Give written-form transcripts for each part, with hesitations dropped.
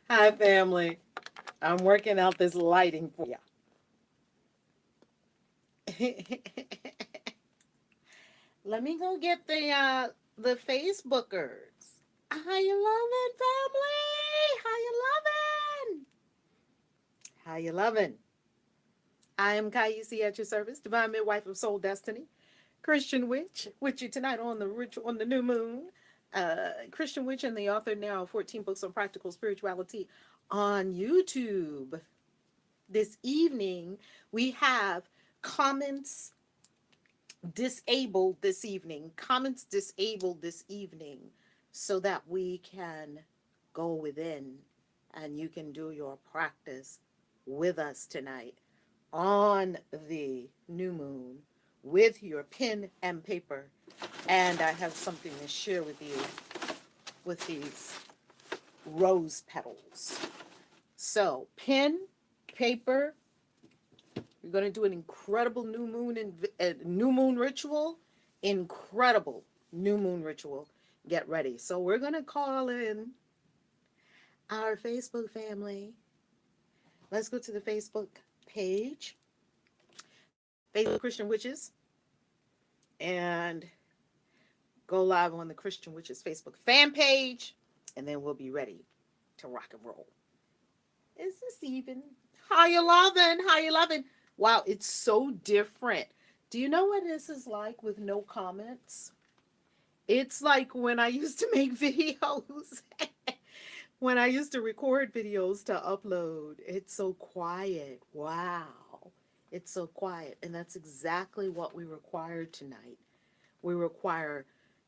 Hi, family. I'm working out this lighting for you. Let me go get the Facebookers. How you loving, family? How you loving? How you loving? I am KAISI at your service, divine midwife of soul destiny, Christian witch, with you tonight on the ritual on the new moon. Christian witch and the author now of 14 books on practical spirituality on YouTube. This evening we have comments disabled this evening. Comments disabled this evening so that we can go within and you can do your practice with us tonight on the new moon with your pen and paper. And I have something to share with you with these rose petals. So, pen, paper, we're going to do an incredible new moon ritual. Incredible new moon ritual. Get ready. So we're going to call in our Facebook family. Let's go to the Facebook page, Facebook Christian Witches, and go live on the Christian Witches Facebook fan page, and then we'll be ready to rock and roll. Is this even? How you loving? How you loving? Wow, it's so different. Do you know what this is like with no comments? It's like when I used to make videos, when I used to record videos to upload. It's so quiet. Wow. It's so quiet. And that's exactly what we require tonight. We require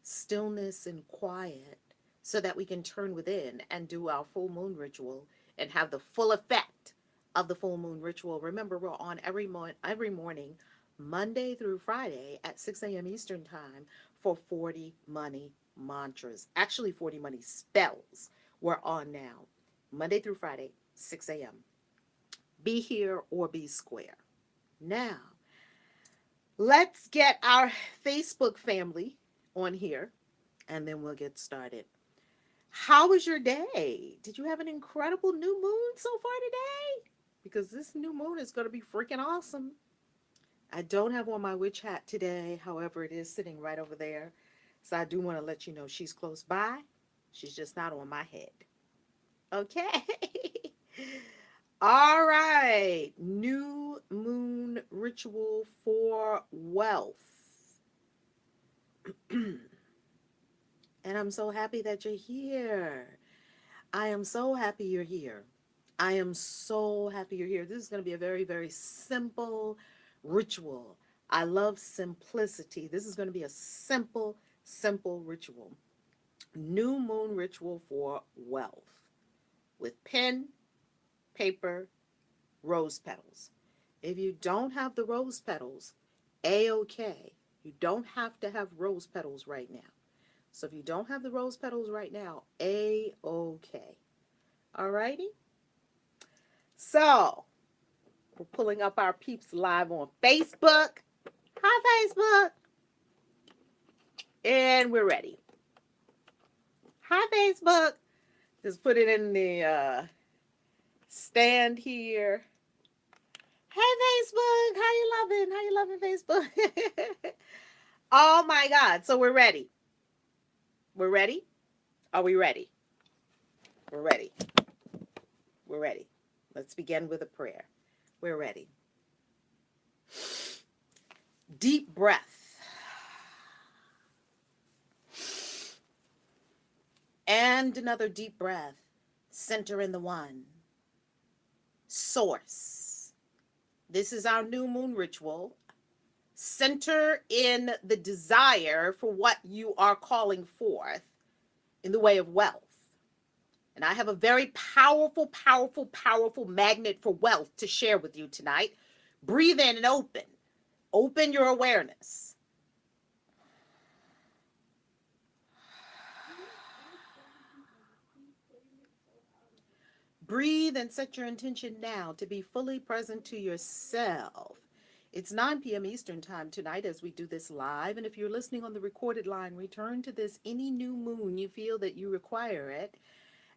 stillness and quiet so that we can turn within and do our full moon ritual and have the full effect of the full moon ritual. Remember, we're on every morning, Monday through Friday at 6 a.m. Eastern Time for 40 money mantras. Actually, 40 money spells. We're on now, Monday through Friday, 6 a.m. Be here or be square. Now, let's get our Facebook family on here, and then we'll get started. How was your day? Did you have an incredible new moon so far today? Because this new moon is going to be freaking awesome. I don't have on my witch hat today. However, it is sitting right over there. So I do want to let you know she's close by. She's just not on my head. Okay. All right. New moon ritual for wealth. And I'm so happy that you're here. I am so happy you're here. I am so happy you're here. This is going to be a very, very simple ritual. I love simplicity. This is going to be a simple, simple ritual. New moon ritual for wealth with pen, paper, rose petals. If you don't have the rose petals, A-OK. You don't have to have rose petals right now. So if you don't have the rose petals right now, A-OK. Alrighty? So, we're pulling up our peeps live on Facebook. Hi, Facebook. And we're ready. Hi, Facebook. Just put it in the stand here. Hey, Facebook. How you loving? How you loving, Facebook? Oh, my God. So we're ready. We're ready? Are we ready? We're ready. We're ready. Let's begin with a prayer. We're ready. Deep breath. And another deep breath. Center in the one. Source. This is our new moon ritual. Center in the desire for what you are calling forth in the way of wealth. And I have a very powerful, powerful, powerful magnet for wealth to share with you tonight. Breathe in and open. Open your awareness. Breathe and set your intention now to be fully present to yourself It's 9 p.m. Eastern Time tonight as we do this live. And if you're listening on the recorded line, return to this any new moon you feel that you require it.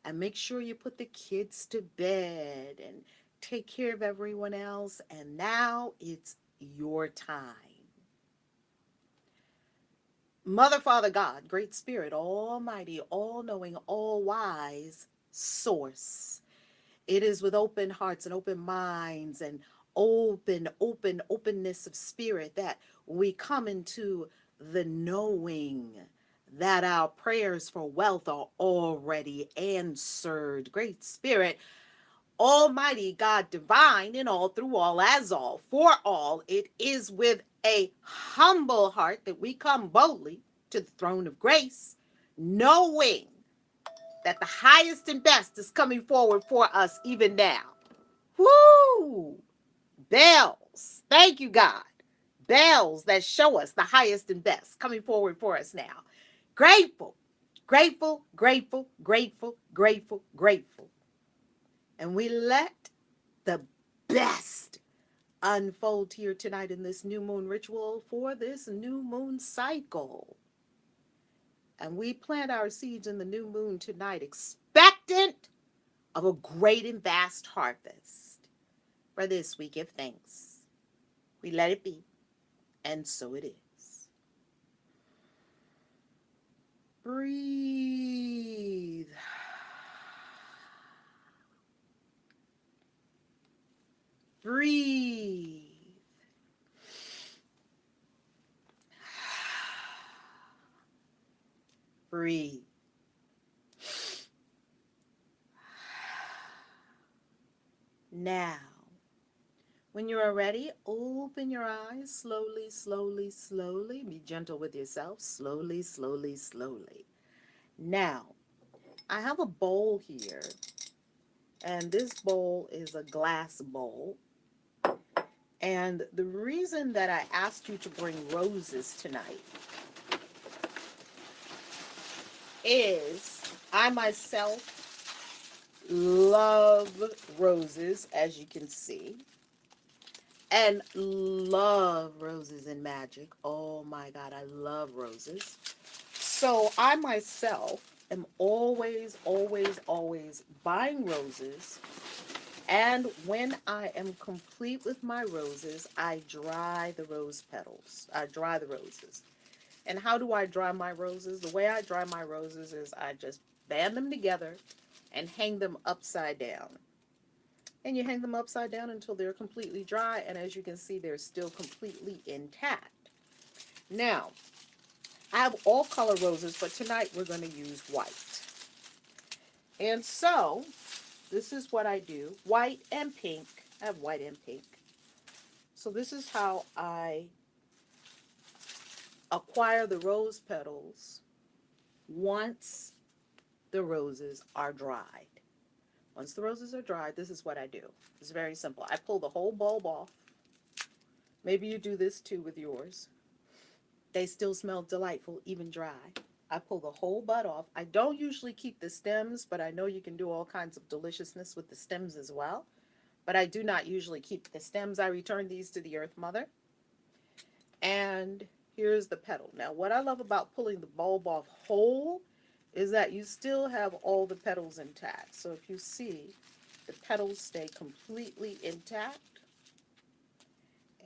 And make sure you put the kids to bed and take care of everyone else. And now it's your time. Mother, Father, God, Great Spirit, Almighty, All-Knowing, All-Wise, Source. It is with open hearts and open minds and openness of spirit that we come into the knowing that our prayers for wealth are already answered. Great Spirit, Almighty God, divine, in all, through all, as all, for all, it is with a humble heart that we come boldly to the throne of grace, knowing that the highest and best is coming forward for us even now. Woo! Bells. Thank you, God. Bells that show us the highest and best coming forward for us now. Grateful, grateful, grateful, grateful, grateful, grateful. And we let the best unfold here tonight in this new moon ritual for this new moon cycle. And we plant our seeds in the new moon tonight, expectant of a great and vast harvest. For this we give thanks. We let it be, and so it is. Breathe. Breathe. Breathe. Now, when you are ready, open your eyes slowly, slowly, slowly. Be gentle with yourself. Slowly, slowly, slowly. Now, I have a bowl here, and this bowl is a glass bowl. And the reason that I asked you to bring roses tonight is I myself love roses, as you can see, and love roses in magic. Oh my God, I love roses. So I myself am always buying roses. And when I am complete with my roses, I dry the rose petals. I dry the roses. And how do I dry my roses? The way I dry my roses is I just band them together and hang them upside down. And you hang them upside down until they're completely dry. And as you can see, they're still completely intact. Now, I have all color roses, but tonight we're going to use white. And so, this is what I do. White and pink. I have white and pink. So this is how I acquire the rose petals once the roses are dried. Once the roses are dried, this is what I do. It's very simple. I pull the whole bulb off. Maybe you do this too with yours. They still smell delightful, even dry. I pull the whole bud off. I don't usually keep the stems, but I know you can do all kinds of deliciousness with the stems as well. But I do not usually keep the stems. I return these to the Earth Mother. And here's the petal. Now, what I love about pulling the bulb off whole is that you still have all the petals intact. So if you see, the petals stay completely intact.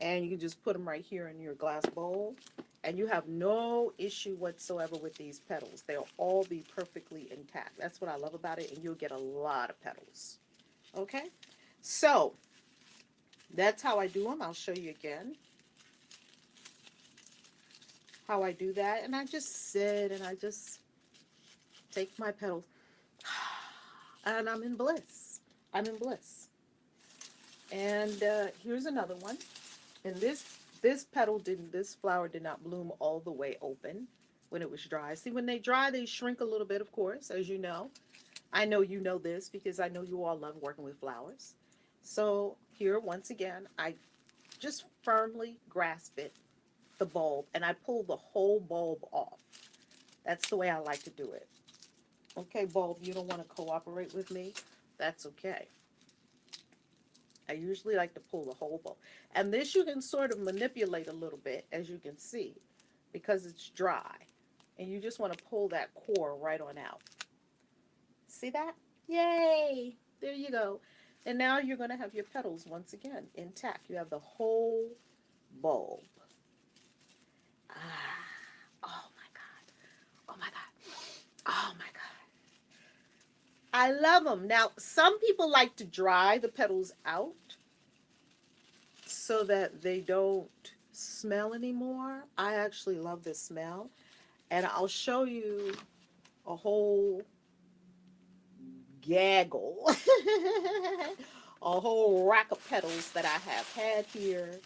And you can just put them right here in your glass bowl. And you have no issue whatsoever with these petals. They'll all be perfectly intact. That's what I love about it. And you'll get a lot of petals. Okay? So, that's how I do them. I'll show you again how I do that. And I just sit and I just take my petals. And I'm in bliss. I'm in bliss. And here's another one. And this flower did not bloom all the way open when it was dry. See, when they dry, they shrink a little bit, of course, as you know. I know you know this because I know you all love working with flowers. So here, once again, I just firmly grasp it, the bulb, and I pull the whole bulb off. That's the way I like to do it. Okay, bulb, you don't want to cooperate with me? That's okay. I usually like to pull the whole bowl. And this you can sort of manipulate a little bit, as you can see, because it's dry. And you just want to pull that core right on out. See that? Yay! There you go. And now you're going to have your petals once again intact. You have the whole bulb. Ah, oh my God. Oh my God. Oh my God. I love them. Now, some people like to dry the petals out so that they don't smell anymore. I actually love this smell. And I'll show you a whole gaggle, a whole rack of petals that I have had here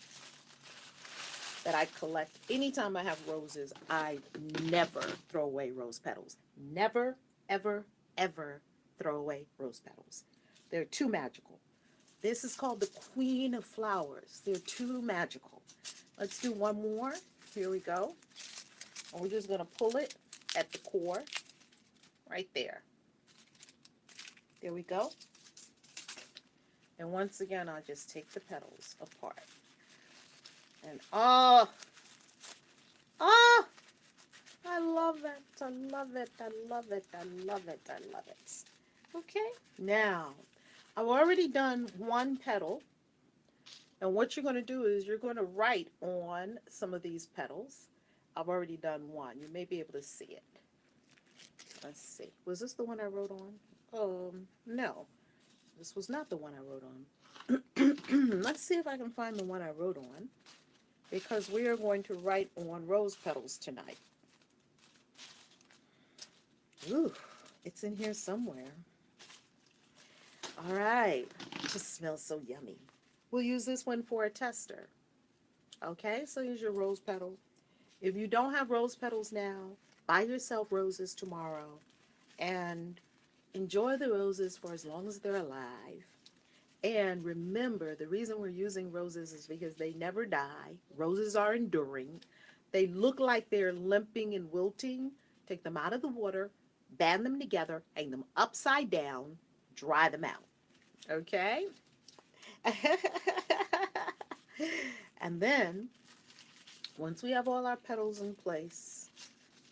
that I collect. Anytime I have roses, I never throw away rose petals. Never, ever, ever throw away rose petals. They're too magical. This is called the Queen of Flowers. They're too magical. Let's do one more. Here we go. And we're just going to pull it at the core right there. There we go. And once again, I'll just take the petals apart. And oh, I love it. I love it. I love it. I love it. I love it. Okay. Now, I've already done one petal. And what you're going to do is you're going to write on some of these petals. I've already done one. You may be able to see it. Let's see. Was this the one I wrote on? No. This was not the one I wrote on. Let's see if I can find the one I wrote on, because we are going to write on rose petals tonight. Ooh, it's in here somewhere. All right. It just smells so yummy. We'll use this one for a tester. Okay, so here's your rose petal. If you don't have rose petals now, buy yourself roses tomorrow and enjoy the roses for as long as they're alive. And remember, the reason we're using roses is because they never die. Roses are enduring. They look like they're limping and wilting. Take them out of the water, band them together, hang them upside down, dry them out. Okay? And then, once we have all our petals in place,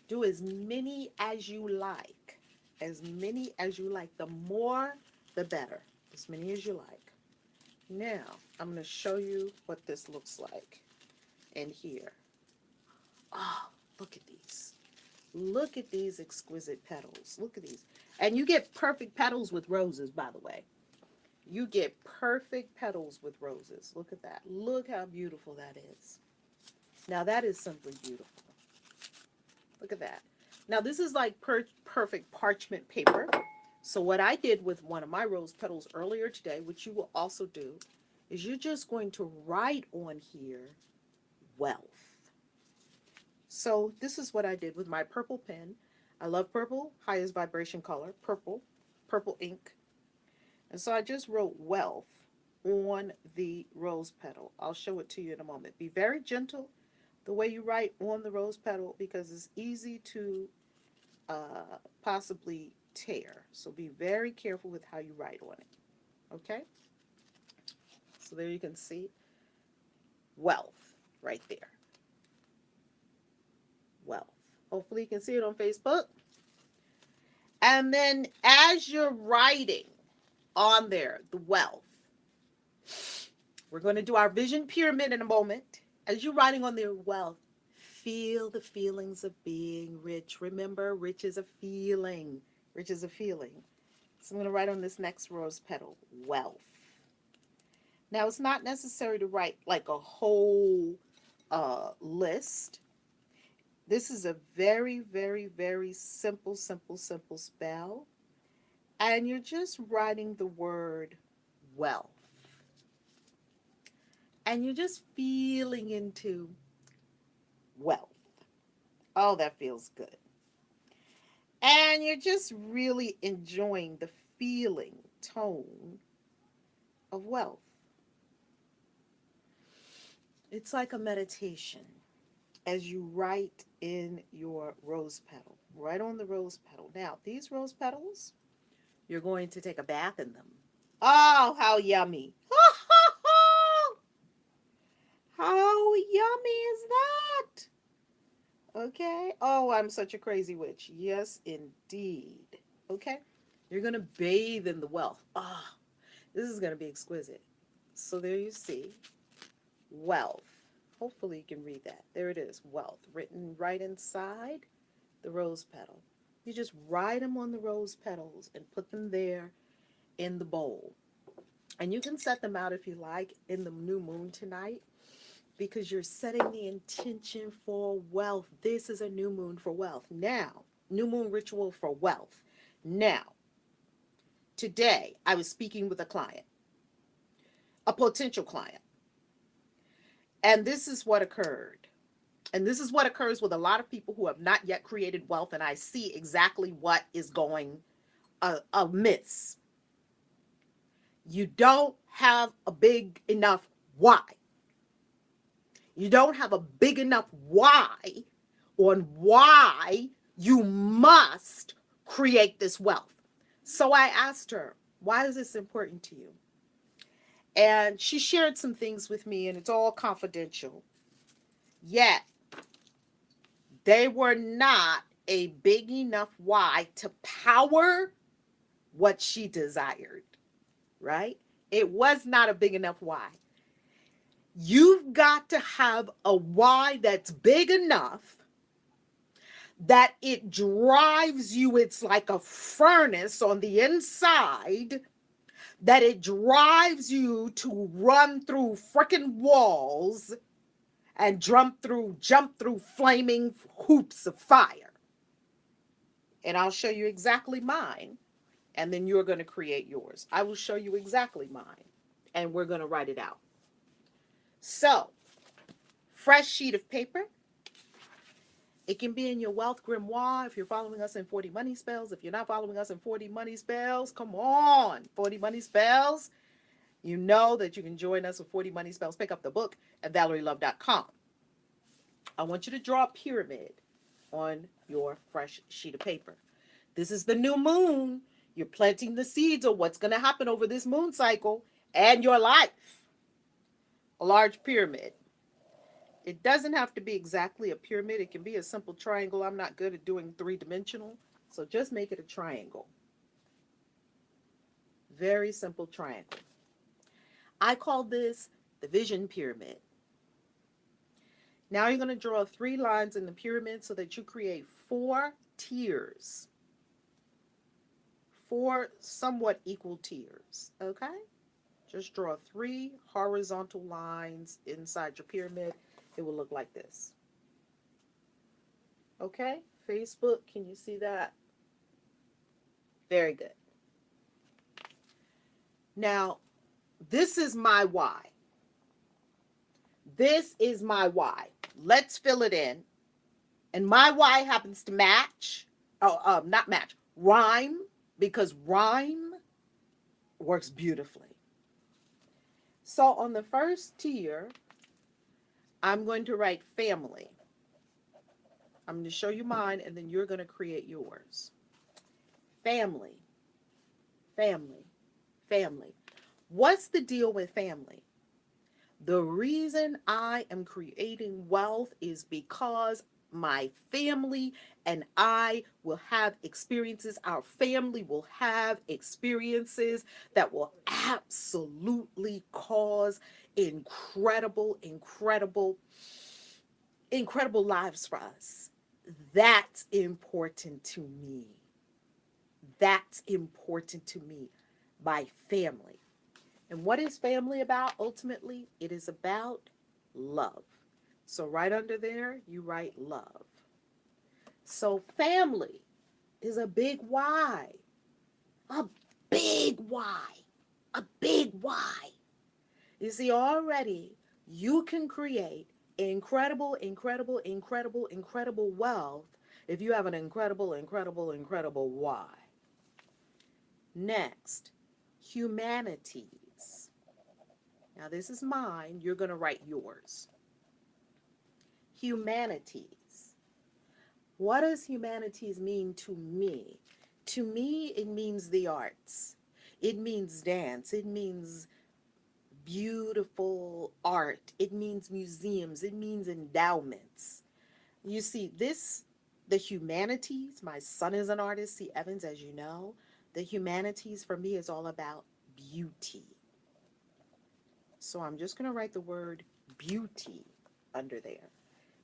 do as many as you like. As many as you like. The more, the better. As many as you like. Now, I'm going to show you what this looks like in here. Oh, look at these. Look at these exquisite petals. Look at these. And you get perfect petals with roses, by the way. You get perfect petals with roses. Look at that. Look how beautiful that is. Now, that is simply beautiful. Look at that. Now, this is like perfect parchment paper. So what I did with one of my rose petals earlier today, which you will also do, is you're just going to write on here, wealth. So this is what I did with my purple pen. I love purple, highest vibration color, purple ink. And so I just wrote wealth on the rose petal. I'll show it to you in a moment. Be very gentle the way you write on the rose petal, because it's easy to possibly tear. So be very careful with how you write on it. Okay? So there you can see wealth right there. Wealth. Hopefully you can see it on Facebook. And then as you're writing on there, the wealth, we're going to do our vision pyramid in a moment. As you're writing on their wealth, feel the feelings of being rich. Remember, rich is a feeling. Rich is a feeling. So I'm going to write on this next rose petal, wealth. Now, it's not necessary to write like a whole list. This is a very, very, very simple spell. And you're just writing the word wealth. And you're just feeling into wealth. Oh, that feels good. And you're just really enjoying the feeling, tone of wealth. It's like a meditation as you write in your rose petal. Write on the rose petal. Now, these rose petals, you're going to take a bath in them. Oh, how yummy. How yummy is that? Okay. Oh, I'm such a crazy witch. Yes, indeed. Okay. You're going to bathe in the wealth. Ah, oh, this is going to be exquisite. So there you see wealth. Hopefully you can read that. There it is, wealth, written right inside the rose petal. You just write them on the rose petals and put them there in the bowl. And you can set them out if you like in the new moon tonight because you're setting the intention for wealth. This is a new moon for wealth. Now, new moon ritual for wealth. Now, today I was speaking with a client, a potential client, and this is what occurred. And this is what occurs with a lot of people who have not yet created wealth, and I see exactly what is going amiss. You don't have a big enough why. You don't have a big enough why on why you must create this wealth. So I asked her, why is this important to you? And she shared some things with me, and it's all confidential. Yet, they were not a big enough why to power what she desired, right? It was not a big enough why. You've got to have a why that's big enough that it drives you. It's like a furnace on the inside, that it drives you to run through frickin' walls and jump through flaming hoops of fire. And I'll show you exactly mine, and then you're going to create yours. I will show you exactly mine, and we're going to write it out. So, fresh sheet of paper. It can be in your wealth grimoire if you're following us in 40 money spells. If you're not following us in 40 money spells, come on, 40 money spells. You know that you can join us with 40 money spells. Pick up the book at valerielove.com. I want you to draw a pyramid on your fresh sheet of paper. This is the new moon. You're planting the seeds of what's going to happen over this moon cycle and your life. A large pyramid. It doesn't have to be exactly a pyramid. It can be a simple triangle. I'm not good at doing three-dimensional, so just make it a triangle. Very simple triangle. I call this the vision pyramid. Now you're going to draw 3 lines in the pyramid so that you create 4 tiers. 4 somewhat equal tiers, okay? Just draw 3 horizontal lines inside your pyramid. It will look like this. Okay, Facebook, can you see that? Very good. Now, this is my why. This is my why. Let's fill it in. And my why happens to match, not match, rhyme, because rhyme works beautifully. So on the first tier, I'm going to write family. I'm going to show you mine, and then you're going to create yours. Family, family, family. What's the deal with family? The reason I am creating wealth is because my family and I will have experiences. Our family will have experiences that will absolutely cause incredible lives for us. That's important to me. That's important to me. My family. And what is family about ultimately? It is about love. So right under there, you write love. So family is a big why. A big why. A big why. You see, already you can create incredible wealth if you have an incredible why. Next, humanities. Now this is mine. You're going to write yours. Humanities. What does humanities mean to me? To me, it means the arts. It means dance. It means beautiful art. It means museums. It means endowments. You see, the humanities, my son is an artist, C. Evans, as you know. The humanities for me is all about beauty. So I'm just going to write the word beauty under there.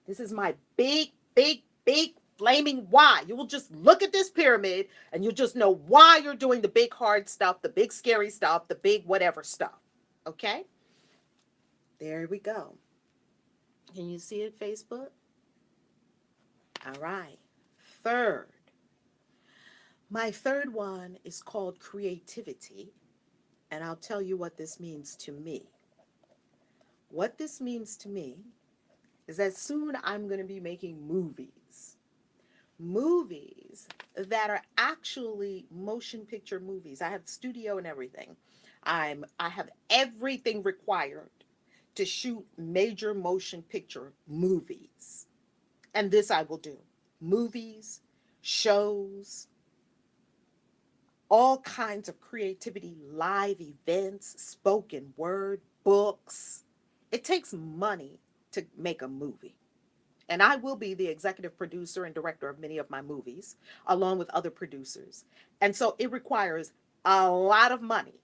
This is my big, big, big flaming why. You will just look at this pyramid and you'll just know why you're doing the big hard stuff, the big scary stuff, the big whatever stuff. Okay? There we go. Can you see it, Facebook? All right. Third. My third one is called creativity, and I'll tell you what this means to me. What this means to me is that soon I'm going to be making movies. Movies that are actually motion picture movies. I have studio and everything. I have everything required to shoot major motion picture movies. And this I will do. Movies, shows, all kinds of creativity, live events, spoken word, books. It takes money to make a movie. And I will be the executive producer and director of many of my movies, along with other producers. And so it requires a lot of money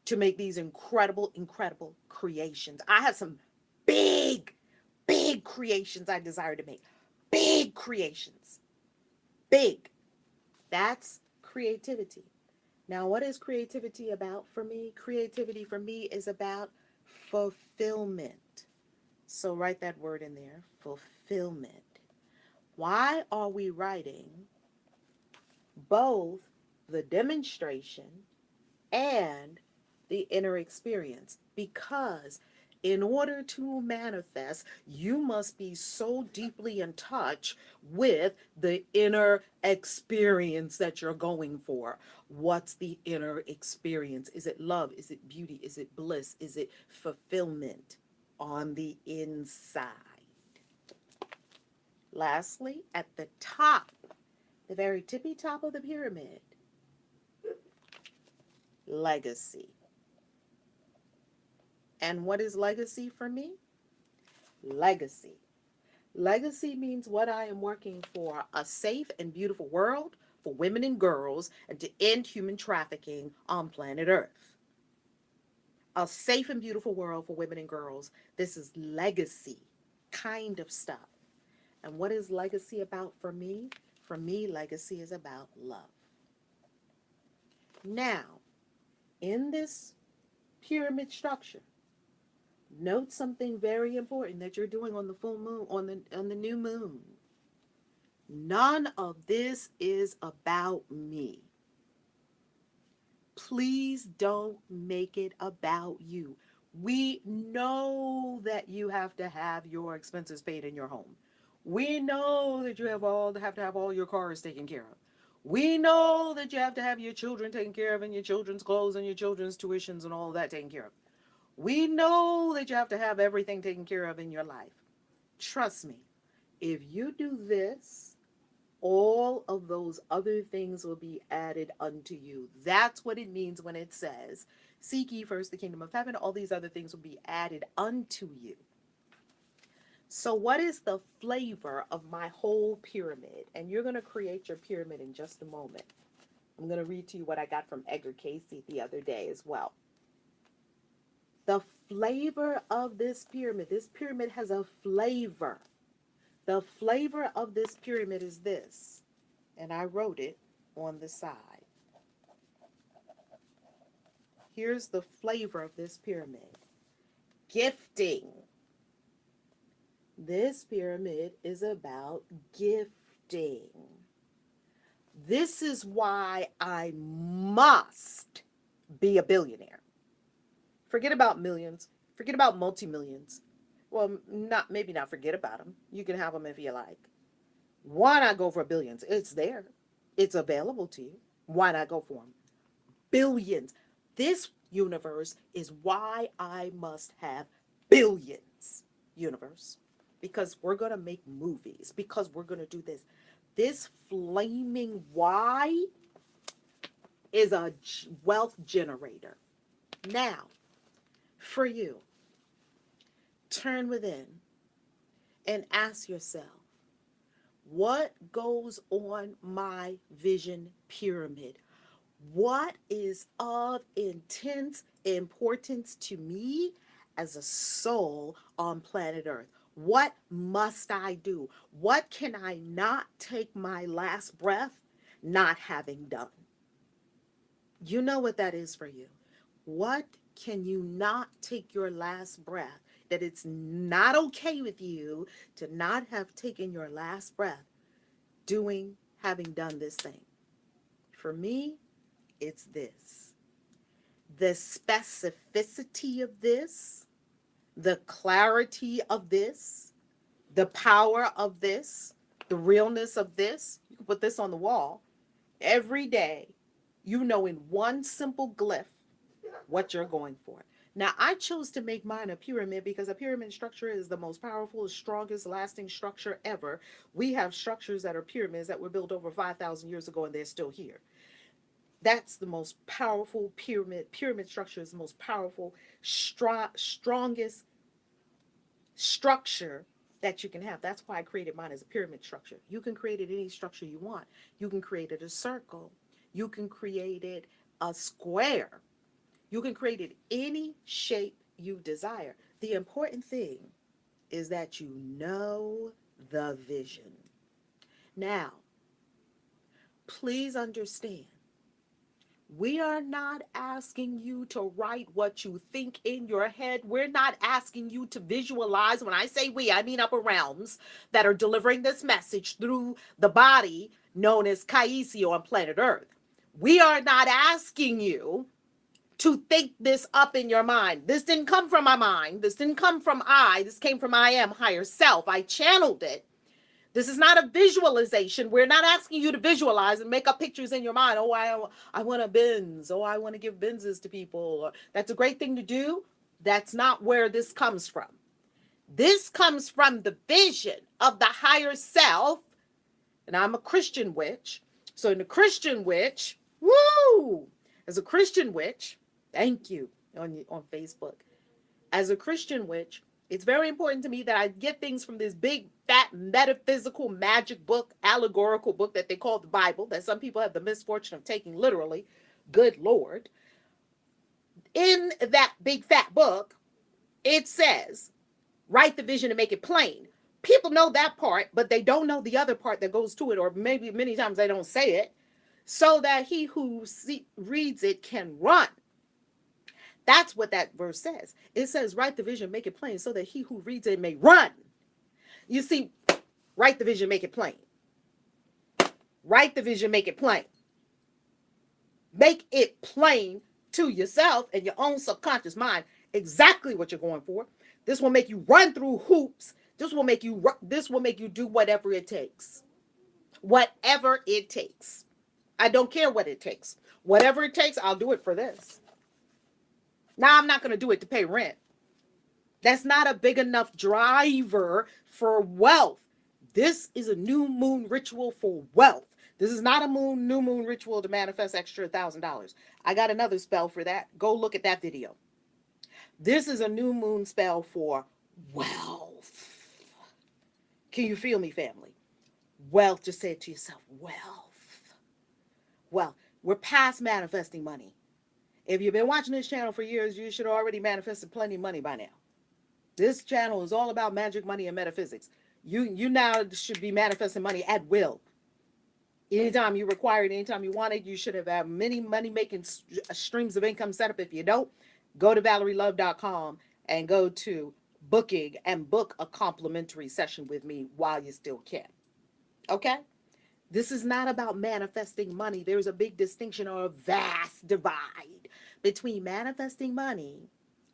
to make these incredible, incredible creations. I have some big, big creations I desire to make. Big creations. Big. That's creativity. Now, what is creativity about for me? Creativity for me is about fulfillment. So write that word in there, fulfillment. Why are we writing both the demonstration and the inner experience? Because in order to manifest, you must be so deeply in touch with the inner experience that you're going for. What's the inner experience? Is it love? Is it beauty? Is it bliss? Is it fulfillment on the inside? Lastly, at the top, the very tippy top of the pyramid, legacy. And what is legacy for me? Legacy. Legacy means what I am working for: a safe and beautiful world for women and girls, and to end human trafficking on planet Earth. A safe and beautiful world for women and girls. This is legacy kind of stuff. And what is legacy about for me? For me, legacy is about love. Now, in this pyramid structure, note something very important that you're doing on the full moon, on the new moon. None of this is about me. Please don't make it about you. We know that you have to have your expenses paid in your home. We know that you have to have all your cars taken care of. We know that you have to have your children taken care of, and your children's clothes and your children's tuitions and all of that taken care of. We know that you have to have everything taken care of in your life. Trust me, if you do this, all of those other things will be added unto you. That's what it means when it says, seek ye first the kingdom of heaven. All these other things will be added unto you. So what is the flavor of my whole pyramid? And you're going to create your pyramid in just a moment. I'm going to read to you what I got from Edgar Cayce the other day as well. The flavor of this pyramid has a flavor. The flavor of this pyramid is this, and I wrote it on the side. Here's the flavor of this pyramid. Gifting. This pyramid is about gifting. This is why I must be a billionaire. Forget about millions. Forget about multi-millions. Well, maybe not forget about them. You can have them if you like. Why not go for billions? It's there. It's available to you. Why not go for them? Billions. This universe is why I must have billions, universe. Because we're going to make movies. Because we're going to do this. This flaming why is a wealth generator. Now, for you, turn within and ask yourself, what goes on my vision pyramid? What is of intense importance to me as a soul on planet Earth? What must I do? What can I not take my last breath not having done? You know what that is for you. What can you not take your last breath? That it's not okay with you to not have taken your last breath having done this thing. For me, it's this. The specificity of this, the clarity of this, the power of this, the realness of this. You can put this on the wall every day. You know in one simple glyph what you're going for. Now, I chose to make mine a pyramid because a pyramid structure is the most powerful, strongest, lasting structure ever. We have structures that are pyramids that were built over 5,000 years ago and they're still here. That's the most powerful pyramid. Pyramid structure is the most powerful, strongest structure that you can have. That's why I created mine as a pyramid structure. You can create it any structure you want. You can create it a circle. You can create it a square. You can create it any shape you desire. The important thing is that you know the vision. Now, please understand, we are not asking you to write what you think in your head. We're not asking you to visualize. When I say we, I mean upper realms that are delivering this message through the body known as KAISI on planet Earth. We are not asking you to think this up in your mind. This didn't come from my mind. This didn't come from I. This came from I am, higher self. I channeled it. This is not a visualization. We're not asking you to visualize and make up pictures in your mind. Oh, I want a Benz. Oh, I want to give Benzes to people. That's a great thing to do. That's not where this comes from. This comes from the vision of the higher self. And I'm a Christian witch. So in the Christian witch, woo! As a Christian witch, thank you on Facebook. As a Christian witch, it's very important to me that I get things from this big, fat, metaphysical, magic book, allegorical book that they call the Bible, that some people have the misfortune of taking literally. Good Lord. In that big, fat book, it says, write the vision and make it plain. People know that part, but they don't know the other part that goes to it, or maybe many times they don't say it, so that he who reads it can run. That's what that verse says. It says, write the vision, make it plain, so that he who reads it may run. You see, write the vision, make it plain. Write the vision, make it plain. Make it plain to yourself and your own subconscious mind exactly what you're going for. This will make you run through hoops. This will make you do whatever it takes. Whatever it takes. I don't care what it takes. Whatever it takes, I'll do it for this. Now, I'm not going to do it to pay rent. That's not a big enough driver for wealth. This is a new moon ritual for wealth. This is not a new moon ritual to manifest extra $1,000. I got another spell for that. Go look at that video. This is a new moon spell for wealth. Can you feel me, family? Wealth, just say it to yourself, wealth. Well, we're past manifesting money. If you've been watching this channel for years, you should have already manifested plenty of money by now. This channel is all about magic, money, and metaphysics. You now should be manifesting money at will. Anytime you require it, anytime you want it, you should have many money-making streams of income set up. If you don't, go to ValerieLove.com and go to booking and book a complimentary session with me while you still can. Okay? This is not about manifesting money. There's a big distinction or a vast divide between manifesting money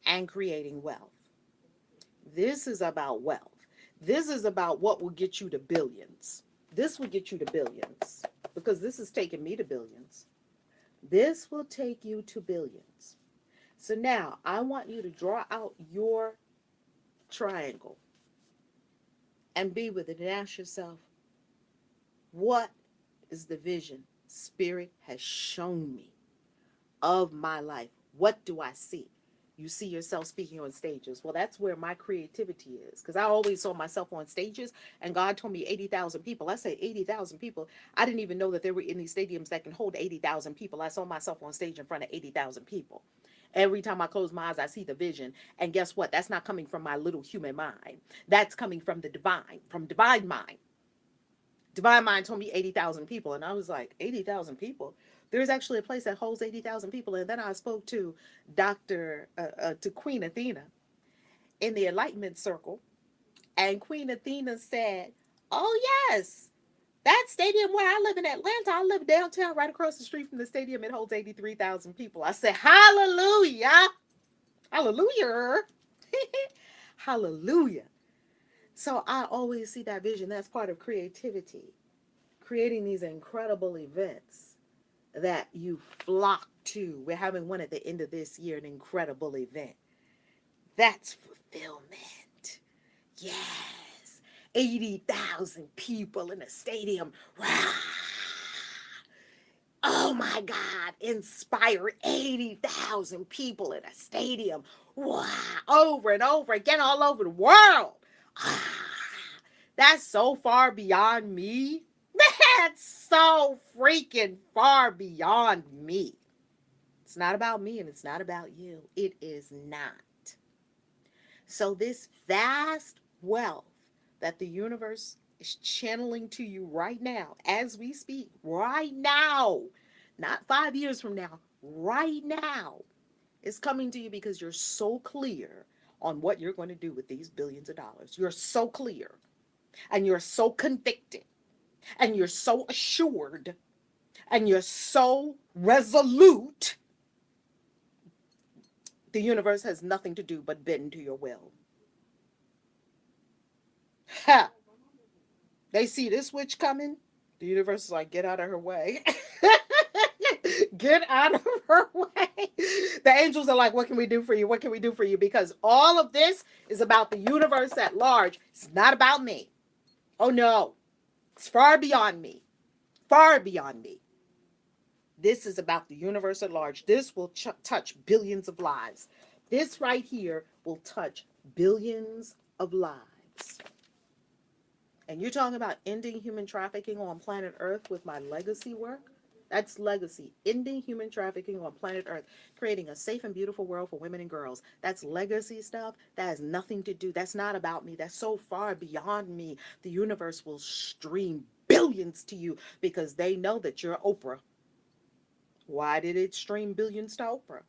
and creating wealth. This is about wealth. This is about what will get you to billions. This will get you to billions because this is taking me to billions. This will take you to billions. So now I want you to draw out your triangle and be with it and ask yourself, what is the vision Spirit has shown me of my life? What do I see? You see yourself speaking on stages. Well, that's where my creativity is, because I always saw myself on stages, and God told me 80,000 people. I say 80,000 people. I didn't even know that there were any stadiums that can hold 80,000 people. I saw myself on stage in front of 80,000 people. Every time I close my eyes, I see the vision. And guess what? That's not coming from my little human mind. That's coming from the divine, from divine mind. Divine Mind told me 80,000 people. And I was like, 80,000 people? There's actually a place that holds 80,000 people. And then I spoke to to Queen Athena in the Enlightenment Circle. And Queen Athena said, oh, yes, that stadium where I live in Atlanta, I live downtown right across the street from the stadium. It holds 83,000 people. I said, hallelujah. Hallelujah. Hallelujah. So I always see that vision. That's part of creativity. Creating these incredible events that you flock to. We're having one at the end of this year, an incredible event. That's fulfillment. Yes. 80,000 people in a stadium. Rah! Oh my God, inspire 80,000 people in a stadium. Wow. Over and over again, all over the world. Ah, that's so far beyond me. That's so freaking far beyond me. It's not about me and it's not about you. It is not. So this vast wealth that the universe is channeling to you right now, as we speak, right now, not 5 years from now, right now, is coming to you because you're so clear on what you're going to do with these billions of dollars. You're so clear and you're so convicted and you're so assured and you're so resolute. The universe has nothing to do but bend to your will. Ha! They see this witch coming. The universe is like, get out of her way. Get out of her way. The angels are like, what can we do for you? What can we do for you? Because all of this is about the universe at large. It's not about me. Oh no. It's far beyond me. Far beyond me. This is about the universe at large. This will touch billions of lives. This right here will touch billions of lives. And you're talking about ending human trafficking on planet Earth with my legacy work? That's legacy. Ending human trafficking on planet Earth. Creating a safe and beautiful world for women and girls. That's legacy stuff. That has nothing to do. That's not about me. That's so far beyond me. The universe will stream billions to you because they know that you're Oprah. Why did it stream billions to Oprah?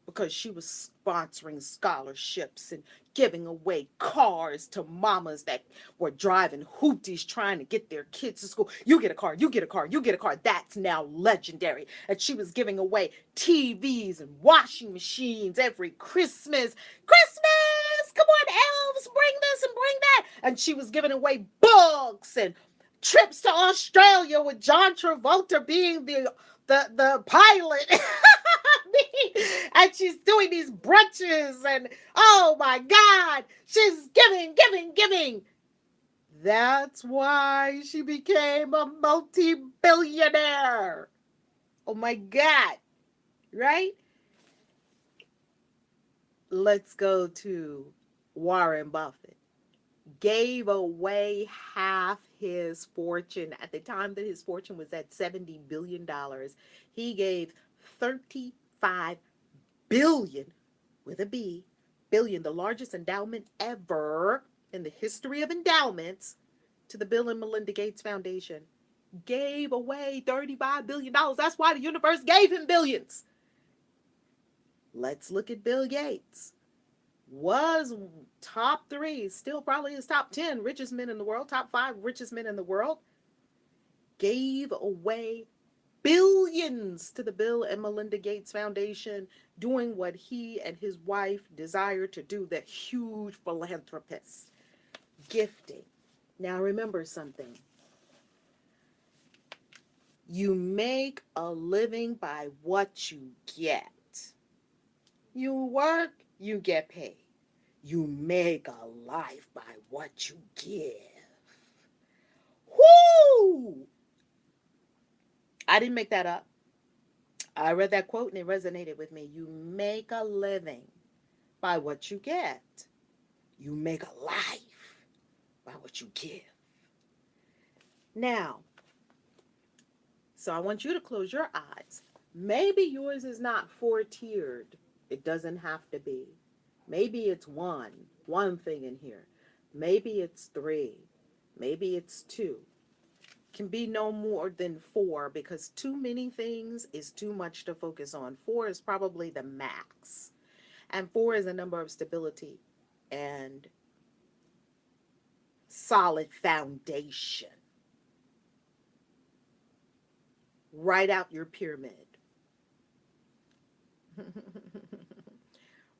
Because she was sponsoring scholarships and giving away cars to mamas that were driving hooties trying to get their kids to school. You get a car, you get a car, you get a car. That's now legendary. And she was giving away TVs and washing machines every Christmas. Christmas! Come on, elves, bring this and bring that. And she was giving away books and trips to Australia with John Travolta being the pilot. And she's doing these brunches and oh my God, she's giving. That's why she became a multi-billionaire. Oh my God, right? Let's go to Warren Buffett. Gave away half his fortune at the time that his fortune was at $70 billion. He gave 35 billion with a B, billion, the largest endowment ever in the history of endowments, to the Bill and Melinda Gates Foundation. Gave away $35 billion. That's why the universe gave him billions. Let's look at Bill Gates. Was top 3, still probably is top 10 richest men in the world, top 5 richest men in the world. Gave away billions to the Bill and Melinda Gates Foundation, doing what he and his wife desire to do. They're huge philanthropists. Gifting. Now remember something. You make a living by what you get. You work, you get paid. You make a life by what you give. Whoo! I didn't make that up. I read that quote and it resonated with me. You make a living by what you get. You make a life by what you give. Now, so I want you to close your eyes. Maybe yours is not four-tiered. It doesn't have to be. Maybe it's one thing in here. Maybe it's three. Maybe it's two. Can be no more than four, because too many things is too much to focus on. Four is probably the max. And four is a number of stability and solid foundation. Write out your pyramid.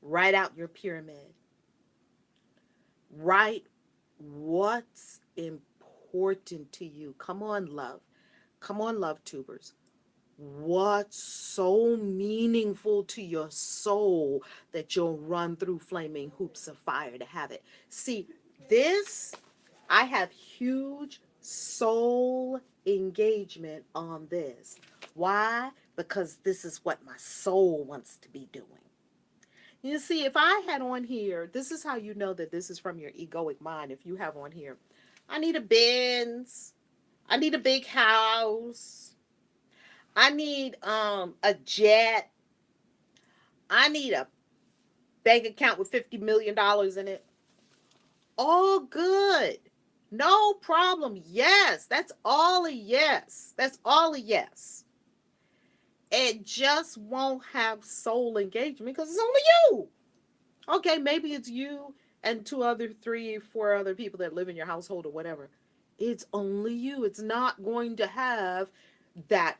Write out your pyramid. Write what's important to you. Come on, love. Come on, LoveTubers. What's so meaningful to your soul that you'll run through flaming hoops of fire to have it? See, this, I have huge soul engagement on this. Why? Because this is what my soul wants to be doing. You see, if I had on here, this is how you know that this is from your egoic mind. If you have on here, I need a Benz, I need a big house, I need a jet, I need a bank account with $50 million in it. All good. No problem. Yes. That's all a yes. That's all a yes. It just won't have soul engagement because it's only you. Okay, maybe it's you and two other, three, four other people that live in your household or whatever. It's only you. It's not going to have that.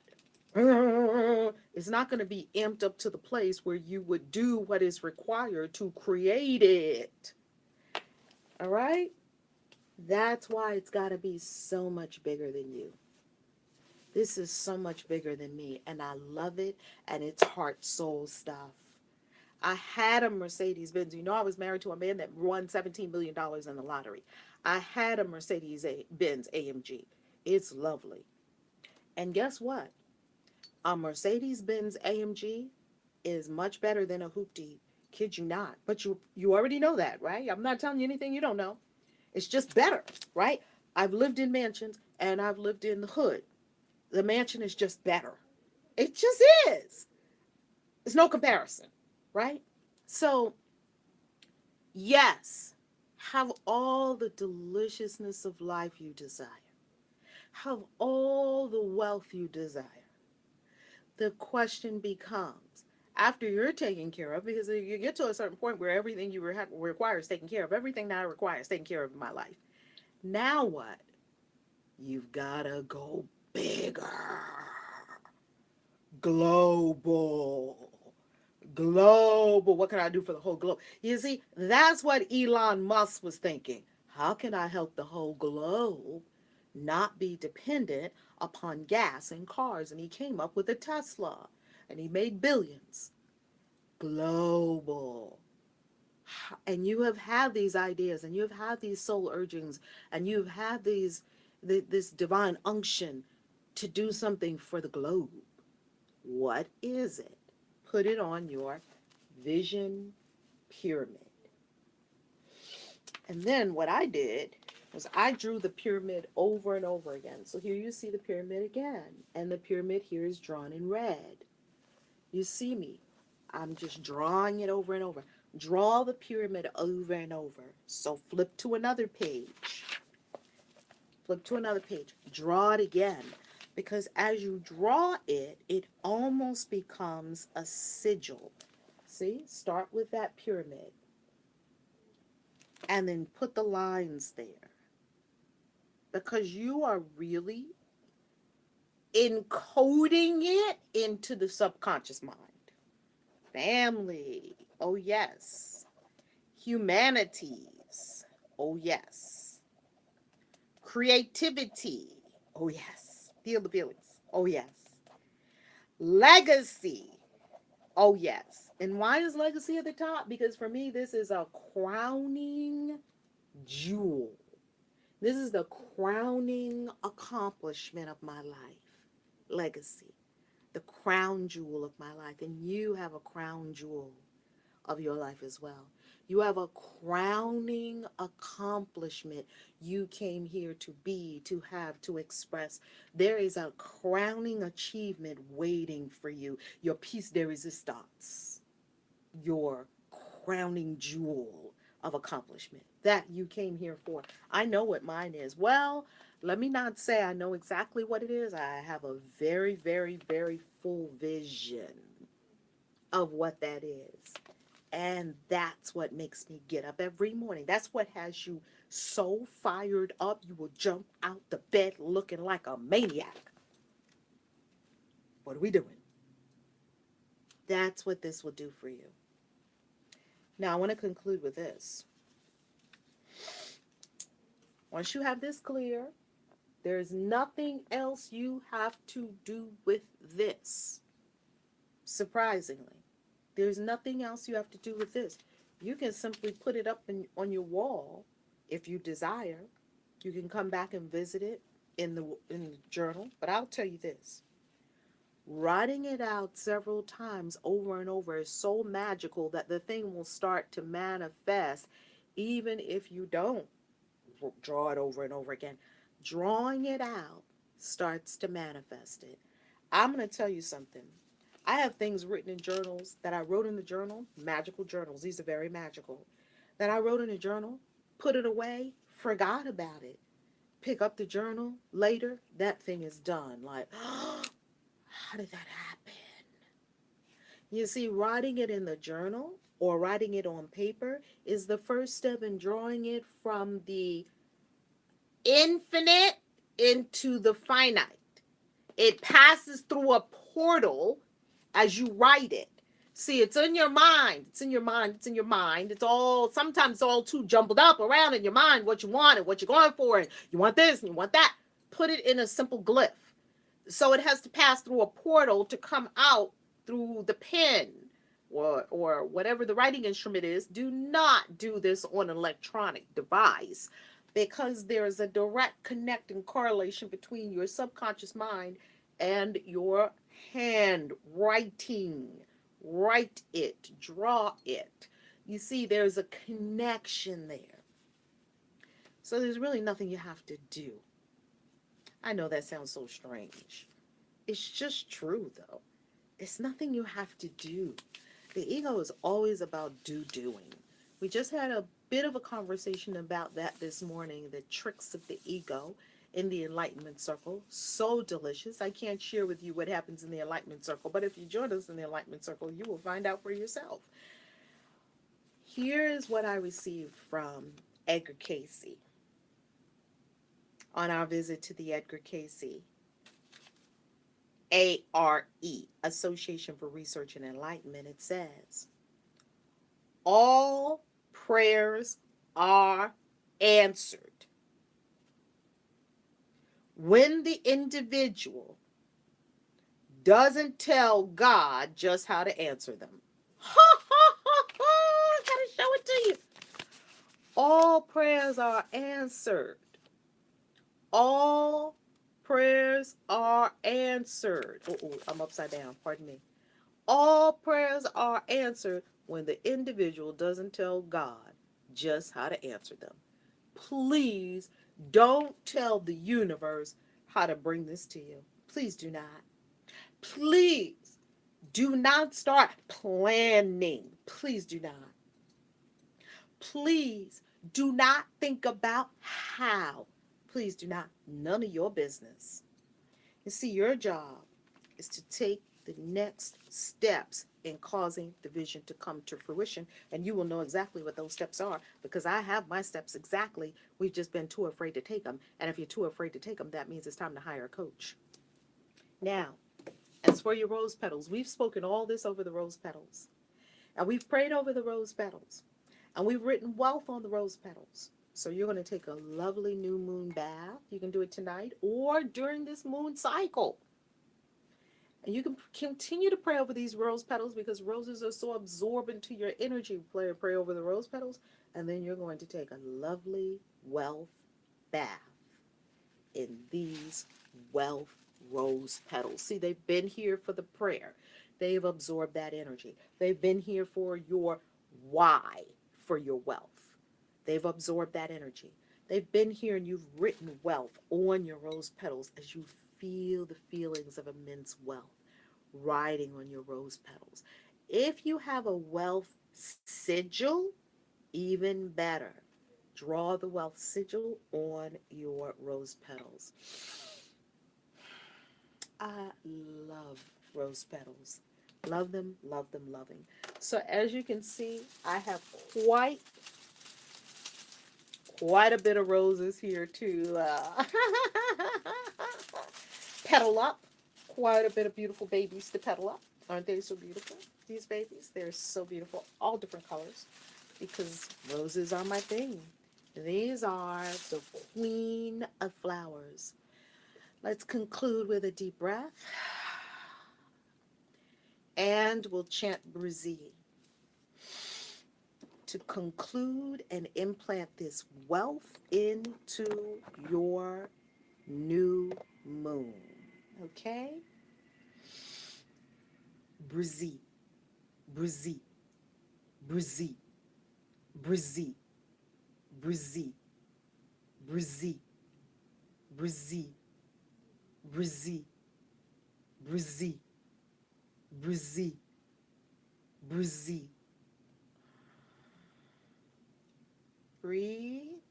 It's not going to be amped up to the place where you would do what is required to create it. All right? That's why it's got to be so much bigger than you. This is so much bigger than me, and I love it, and it's heart, soul stuff. I had a Mercedes Benz. You know, I was married to a man that won $17 million in the lottery. I had a Mercedes Benz AMG. It's lovely. And guess what? A Mercedes Benz AMG is much better than a hoopty. Kid you not. But you already know that, right? I'm not telling you anything you don't know. It's just better, right? I've lived in mansions and I've lived in the hood. The mansion is just better. It just is. There's no comparison, right? So, yes, have all the deliciousness of life you desire. Have all the wealth you desire. The question becomes, after you're taken care of, because you get to a certain point where everything you require is taken care of, everything that I require is taken care of in my life. Now what? You've got to go bigger. Global. What can I do for the whole globe? You see, that's what Elon Musk was thinking. How can I help the whole globe not be dependent upon gas and cars? And he came up with a Tesla, and he made billions. Global. And you have had these ideas, and you have had these soul urgings, and you've had this divine unction to do something for the globe. What is it? Put it on your vision pyramid. And then what I did was I drew the pyramid over and over again. So here you see the pyramid again, and the pyramid here is drawn in red. You see me. I'm just drawing it over and over. Draw the pyramid over and over. So flip to another page. Flip to another page. Draw it again. Because as you draw it, it almost becomes a sigil. See? Start with that pyramid. And then put the lines there. Because you are really encoding it into the subconscious mind. Family. Oh, yes. Humanities. Oh, yes. Creativity. Oh, yes. Feel the feelings. Oh, yes. Legacy. Oh, yes. And why is legacy at the top? Because for me, this is a crowning jewel. This is the crowning accomplishment of my life. Legacy. The crown jewel of my life. And you have a crown jewel. of your life as well. You have a crowning accomplishment you came here to be, to have, to express. There is a crowning achievement waiting for you. Your piece de resistance, your crowning jewel of accomplishment that you came here for. I know what mine is. Well, let me not say I know exactly what it is. I have a very, very, very full vision of what that is. And that's what makes me get up every morning. That's what has you so fired up you will jump out the bed looking like a maniac. What are we doing? That's what this will do for you. Now, I want to conclude with this. Once you have this clear, there's nothing else you have to do with this. Surprisingly, there's nothing else you have to do with this. You can simply put it up on your wall if you desire. You can come back and visit it in the journal. But I'll tell you this. Writing it out several times over and over is so magical that the thing will start to manifest even if you don't draw it over and over again. Drawing it out starts to manifest it. I'm going to tell you something. I have things written in journals that I wrote in the journal, magical journals. These are very magical. That I wrote in a journal, put it away, forgot about it. Pick up the journal later, that thing is done. Like, oh, how did that happen? You see, writing it in the journal or writing it on paper is the first step in drawing it from the infinite into the finite. It passes through a portal as you write it. See, it's in your mind. It's in your mind. It's in your mind. It's all, sometimes it's all too jumbled up around in your mind, what you want and what you're going for. And you want this and you want that. Put it in a simple glyph. So it has to pass through a portal to come out through the pen or whatever the writing instrument is. Do not do this on an electronic device because there's a direct connect and correlation between your subconscious mind and your handwriting. Write it, draw it. You see, there's a connection there. So there's really nothing you have to do. I know that sounds so strange. It's just true, though. It's nothing you have to do. The ego is always about doing. We just had a bit of a conversation about that this morning, the tricks of the ego in the Enlightenment Circle. So delicious. I can't share with you what happens in the Enlightenment Circle, but if you join us in the Enlightenment Circle, you will find out for yourself. Here is what I received from Edgar KAISI on our visit to the Edgar KAISI ARE, Association for Research and Enlightenment. It says, all prayers are answered when the individual doesn't tell God just how to answer them. Ha ha ha ha! I gotta show it to you. All prayers are answered. All prayers are answered. Oh, I'm upside down. Pardon me. All prayers are answered when the individual doesn't tell God just how to answer them. Please don't tell the universe how to bring this to you. Please do not. Please do not start planning. Please do not. Please do not think about how. Please do not. None of your business. You see, your job is to take the next steps in causing the vision to come to fruition. And you will know exactly what those steps are because I have my steps exactly. We've just been too afraid to take them. And if you're too afraid to take them, that means it's time to hire a coach. Now, as for your rose petals, we've spoken all this over the rose petals. And we've prayed over the rose petals. And we've written wealth on the rose petals. So you're going to take a lovely new moon bath. You can do it tonight or during this moon cycle. And you can continue to pray over these rose petals because roses are so absorbent to your energy. Pray over the rose petals. And then you're going to take a lovely wealth bath in these wealth rose petals. See, they've been here for the prayer. They've absorbed that energy. They've been here for your Y for your wealth. They've absorbed that energy. They've been here and you've written wealth on your rose petals as you feel the feelings of immense wealth riding on your rose petals. If you have a wealth sigil, even better. Draw the wealth sigil on your rose petals. I love rose petals. Love them, love them, loving. So as you can see, I have quite a bit of roses here to petal up. Quite a bit of beautiful babies to petal up. Aren't they so beautiful? These babies, they're so beautiful. All different colors because roses are my thing. These are the queen of flowers. Let's conclude with a deep breath. And we'll chant Brizzy to conclude and implant this wealth into your new moon. Okay? Brizzy, Brizzy, Brizzy, Brizzy, Brizzy, Brizzy, Brizzy, Brizzy, Brizzy, Brizzy, Brizzy. Breathe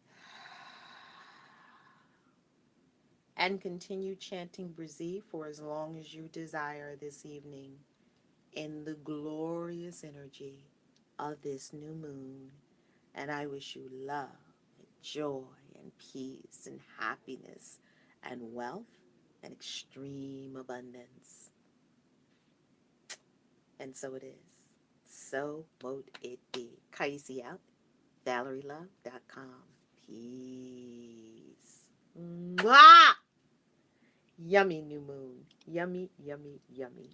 and continue chanting Brizzy for as long as you desire this evening in the glorious energy of this new moon. And I wish you love and joy and peace and happiness and wealth and extreme abundance. And so it is. So mote it be. KAISI out. ValerieLove.com. Peace. Mwah! Yummy new moon. Yummy, yummy, yummy.